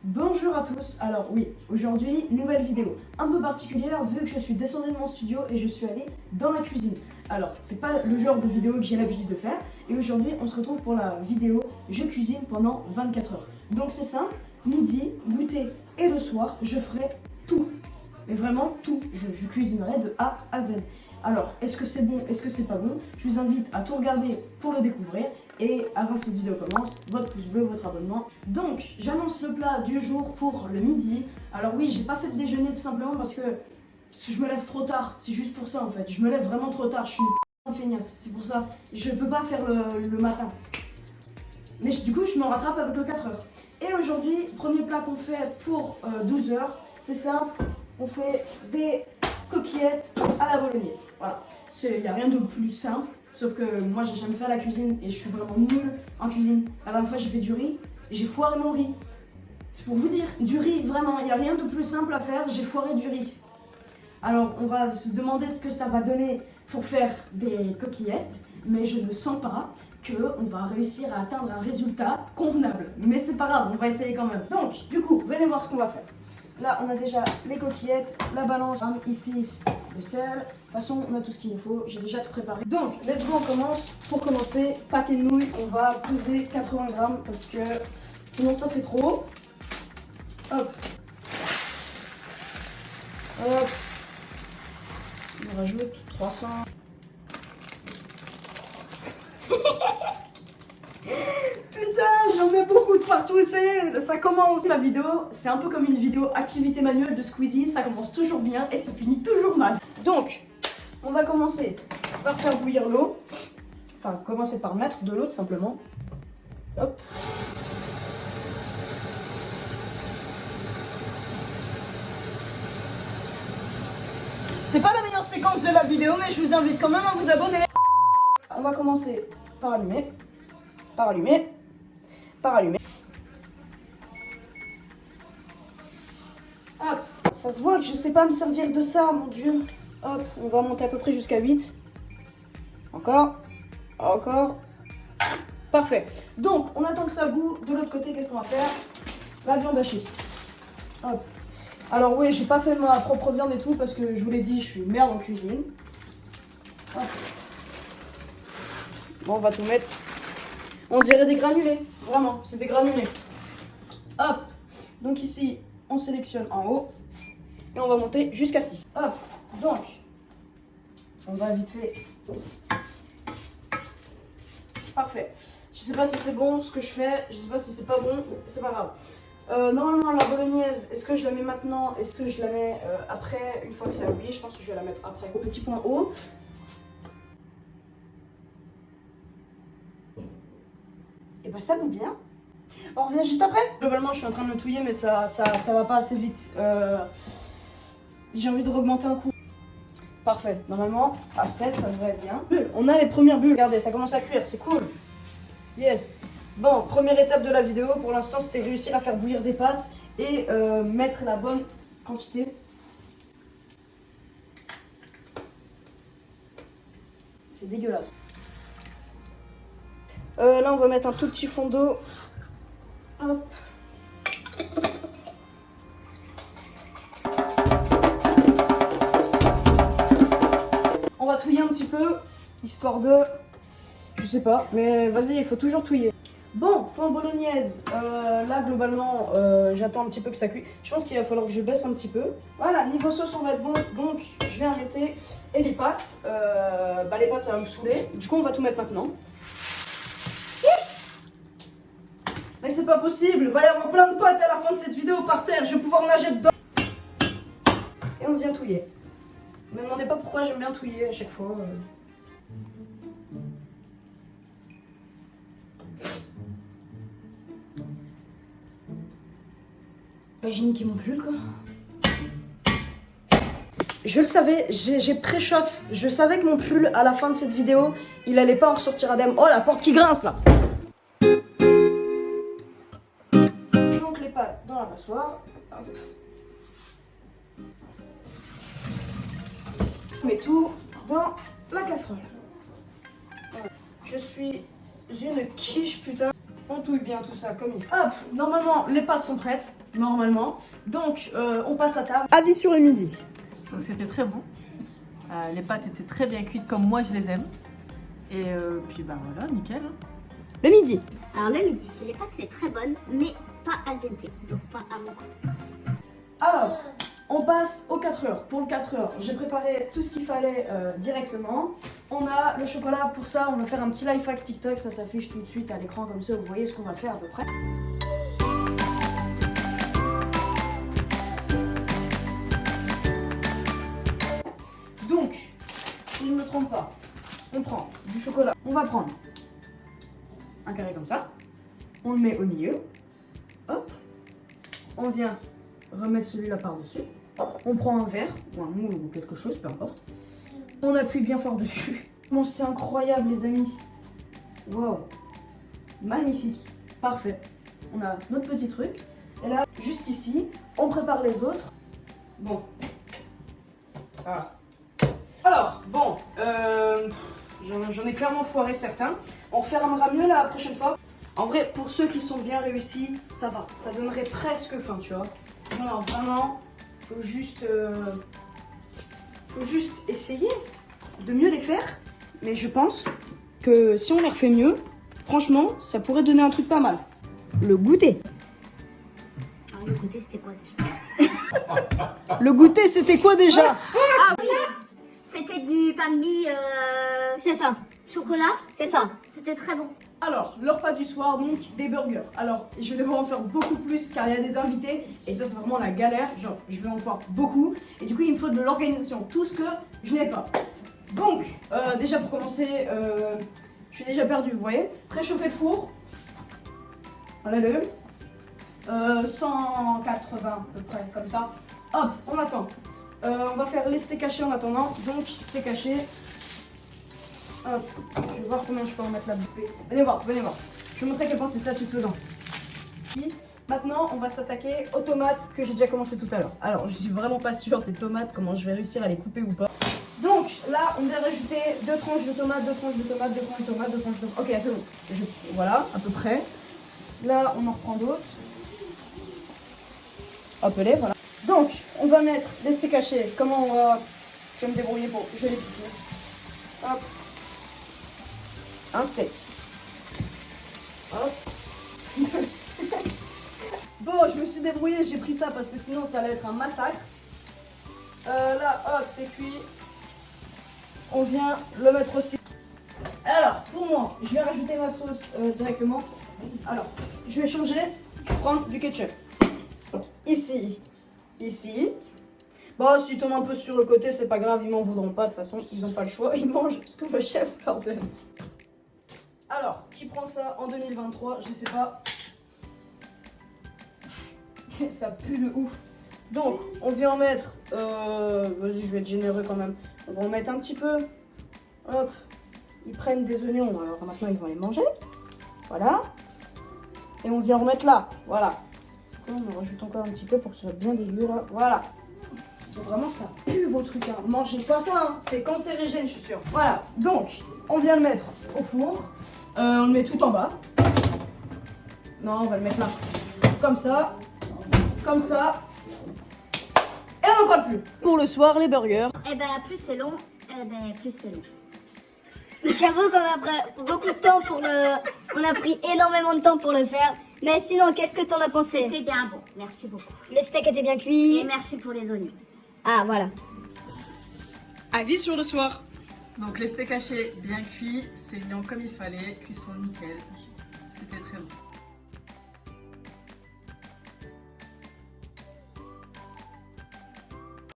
Bonjour à tous, alors oui, aujourd'hui, nouvelle vidéo un peu particulière vu que je suis descendue de mon studio et je suis allée dans la cuisine. Alors, c'est pas le genre de vidéo que j'ai l'habitude de faire et aujourd'hui, on se retrouve pour la vidéo je cuisine pendant 24 heures. Donc c'est simple, midi, goûter et le soir, je ferai tout. Mais vraiment tout, je cuisinerai de A à Z. Alors, est-ce que c'est bon, est-ce que c'est pas bon? Je vous invite à tout regarder pour le découvrir. Et avant que cette vidéo commence, votre pouce bleu, votre abonnement. Donc, j'annonce le plat du jour pour le midi. Alors oui, j'ai pas fait de déjeuner tout simplement parce que je me lève trop tard. C'est juste pour ça en fait. Je me lève vraiment trop tard. Je suis une feignasse. C'est pour ça. Je peux pas faire le matin. Mais du coup, je me rattrape avec le 4 heures. Et aujourd'hui, premier plat qu'on fait pour 12 heures. C'est simple. On fait des coquillettes à la bolognaise. Voilà. Il n'y a rien de plus simple. Sauf que moi j'ai jamais fait la cuisine et je suis vraiment nulle en cuisine. La dernière fois j'ai fait du riz, j'ai foiré mon riz. C'est pour vous dire, du riz, vraiment, il n'y a rien de plus simple à faire, j'ai foiré du riz. Alors on va se demander ce que ça va donner pour faire des coquillettes, mais je ne sens pas qu'on va réussir à atteindre un résultat convenable. Mais c'est pas grave, on va essayer quand même. Donc, du coup, venez voir ce qu'on va faire. Là, on a déjà les coquillettes, la balance, ici, le sel. De toute façon, on a tout ce qu'il nous faut. J'ai déjà tout préparé. Donc, let's go, on commence. Pour commencer, paquet de nouilles, on va peser 80 grammes parce que sinon ça fait trop. Hop. Hop. On rajoute 300. Putain, j'en mets beaucoup de partout, ça commence. Ma vidéo, c'est un peu comme une vidéo activité manuelle de Squeezie, ça commence toujours bien et ça finit toujours mal. Donc, on va commencer par faire bouillir l'eau. Enfin, commencer par mettre de l'eau tout simplement. Hop. C'est pas la meilleure séquence de la vidéo, mais je vous invite quand même à vous abonner. On va commencer par allumer, par allumer, par allumer. Hop, ça se voit que je sais pas me servir de ça, mon dieu. Hop, on va monter à peu près jusqu'à 8. Encore, encore. Parfait. Donc, on attend que ça bout. De l'autre côté, qu'est-ce qu'on va faire? La viande hachée. Hop. Alors oui, j'ai pas fait ma propre viande et tout parce que je vous l'ai dit, je suis merde en cuisine. Hop. Bon, on va tout mettre. On dirait des granulés. Vraiment, c'est des granulés. Hop. Donc ici, on sélectionne en haut. Et on va monter jusqu'à 6. Hop. Donc, on va vite fait. Parfait. Je sais pas si c'est bon ce que je fais. Je sais pas si c'est pas bon. C'est pas grave. Normalement, la bolognaise, est-ce que je la mets maintenant? Est-ce que je la mets après? Une fois que c'est habillé, je pense que je vais la mettre après. Au petit point haut. Et bah ça bout bien. On revient juste après. Globalement, je suis en train de le touiller, mais ça va pas assez vite. J'ai envie de augmenter un coup. Parfait. Normalement, à 7, ça devrait être bien. On a les premières bulles. Regardez, ça commence à cuire. C'est cool. Yes. Bon, première étape de la vidéo. Pour l'instant, c'était réussir à faire bouillir des pâtes et mettre la bonne quantité. C'est dégueulasse. Là, on va mettre un tout petit fond d'eau. Hop. On va touiller un petit peu, histoire de... Je sais pas, mais vas-y, il faut toujours touiller. Bon, pour bolognaise, là, globalement, j'attends un petit peu que ça cuise. Je pense qu'il va falloir que je baisse un petit peu. Voilà, niveau sauce, on va être bon, donc je vais arrêter. Et les pâtes, les pâtes, ça va me saouler. Du coup, on va tout mettre maintenant. Mais c'est pas possible, il va y avoir plein de pâtes à la fin de cette vidéo par terre, je vais pouvoir nager dedans. Et on vient touiller. Ne me demandez pas pourquoi j'aime bien touiller à chaque fois. J'ai niqué mon pull quoi. Je le savais, j'ai pré-shot. Je savais que mon pull à la fin de cette vidéo, il allait pas en ressortir indemne. Oh la porte qui grince là. Donc les pâtes dans la passoire. Hop. On met tout dans la casserole. Voilà. Je suis une quiche putain. On touille bien tout ça comme il faut. Hop, normalement les pâtes sont prêtes, normalement. Donc on passe à table. Avis sur le midi. Donc c'était très bon. Les pâtes étaient très bien cuites comme moi je les aime. Et puis bah voilà, nickel. Le midi. Alors le midi, les pâtes c'est très bonne, mais pas al dente, donc pas à mon goût. Alors, on passe aux 4 heures. Pour le 4 heures, j'ai préparé tout ce qu'il fallait directement. On a le chocolat, pour ça on va faire un petit life hack TikTok, ça s'affiche tout de suite à l'écran comme ça vous voyez ce qu'on va faire à peu près. Donc, si je ne me trompe pas, on prend du chocolat. On va prendre un carré comme ça, on le met au milieu, hop, on vient remettre celui-là par-dessus, on prend un verre ou un moule ou quelque chose, peu importe, on appuie bien fort dessus. Bon, c'est incroyable les amis, waouh, magnifique, parfait. On a notre petit truc, et là, juste ici, on prépare les autres. Bon, voilà. Alors, bon, j'en ai clairement foiré certains. On refermera mieux la prochaine fois. En vrai, pour ceux qui sont bien réussis, ça va. Ça donnerait presque faim, tu vois. Non, vraiment, faut juste essayer de mieux les faire. Mais je pense que si on les refait mieux, franchement, ça pourrait donner un truc pas mal. Le goûter. Alors le goûter c'était quoi déjà? Le goûter, c'était quoi déjà? Ah oui, c'était du pain de mie, c'est ça, chocolat, c'est ça, c'était très bon. Alors, le repas du soir, donc des burgers. Alors, je vais devoir en faire beaucoup plus car il y a des invités et ça c'est vraiment la galère. Genre, je vais en faire beaucoup et du coup il me faut de l'organisation, tout ce que je n'ai pas. Donc, déjà pour commencer, je suis déjà perdu, vous voyez. Préchauffer le four. Voilà le 180 à peu près, comme ça. Hop, on attend. On va faire les steaks hachés en attendant. Donc, steak haché. Hop, je vais voir combien je peux en mettre la bouffée. Venez voir, venez voir. Je vais vous montrer à quel point c'est satisfaisant. Maintenant, on va s'attaquer aux tomates que j'ai déjà commencé tout à l'heure. Alors, je suis vraiment pas sûre des tomates, comment je vais réussir à les couper ou pas. Donc, là, on vient rajouter 2 tranches de tomates, 2 tranches de tomates, 2 tranches de tomates, 2 tranches de tomates. Ok, c'est bon. Voilà, à peu près. Là, on en reprend d'autres. Hop, les voilà. Donc, on va mettre les steaks hachés. Comment on va... Je vais me débrouiller pour... Je vais les piquer. Hop. Un steak. Hop. Bon, je me suis débrouillée, j'ai pris ça parce que sinon ça allait être un massacre. Là, hop, c'est cuit. On vient le mettre aussi. Alors, pour moi, je vais rajouter ma sauce directement. Alors, je vais changer, je vais prendre du ketchup. Ici, ici. Bon, s'ils tombent un peu sur le côté, c'est pas grave, ils m'en voudront pas. De toute façon, ils n'ont pas le choix, ils mangent ce que le chef leur donne. Alors, qui prend ça en 2023? Je sais pas. Ça pue de ouf. Donc, on vient en mettre. Vas-y, je vais être généreux quand même. On va en mettre un petit peu. Hop. Ils prennent des oignons, alors maintenant ils vont les manger. Voilà. Et on vient remettre là. Voilà. On en rajoute encore un petit peu pour que ce soit bien dégueu là. Voilà. C'est vraiment ça pue vos trucs. Hein. Mangez pas ça, hein. C'est cancérigène, je suis sûre. Voilà. Donc, on vient le mettre au four. On le met tout en bas. Non, on va le mettre là. Comme ça. Comme ça. Et on n'en parle plus. Pour le soir, les burgers. Eh ben plus c'est long, plus c'est long. J'avoue qu'on a pris beaucoup de temps pour le... On a pris énormément de temps pour le faire. Mais sinon, qu'est-ce que t'en as pensé? C'était bien bon, merci beaucoup. Le steak était bien cuit. Et merci pour les oignons. Ah, voilà. Avis sur le soir. Donc les steaks hachés bien cuits, c'est bien comme il fallait, cuisson nickel. C'était très bon.